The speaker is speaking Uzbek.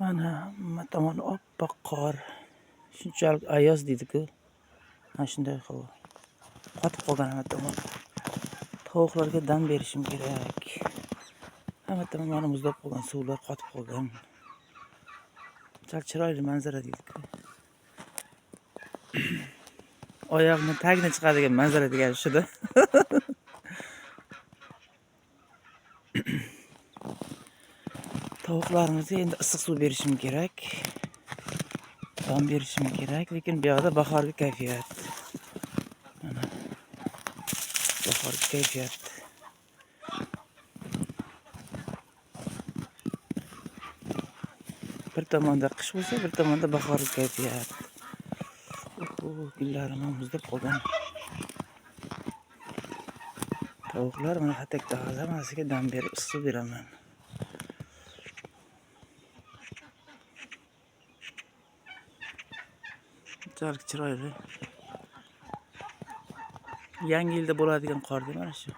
Mana hamma tomon oppoq qor. Shunchalik ayoz deydi-ku. Mana shunday havo. Qotib qolgan hamma tomon. Tovuqlarga dam berishim kerak. Hamma tomon mana muzlab qolgan suvlar qotib qolgan. Chiroyli manzara deydi-ku. Oyoqni tagini chiqadigan manzara degan shuda. Tovuqlarimizga endi issiq suv berishim kerak. Dam berishim kerak, lekin bu yoqda bahorgi kayfiyat. Mana bahorgi kayfiyat. Bir tomonda qish bo'lsa, bir tomonda bahorgi kayfiyat. Gullarim ham muzlab qolgan. Tovuqlar mana hatakda hammasiga dam berib issiq beraman. Bunchalik chiroyli. Yangi yilda bo'ladigan qor mana shu.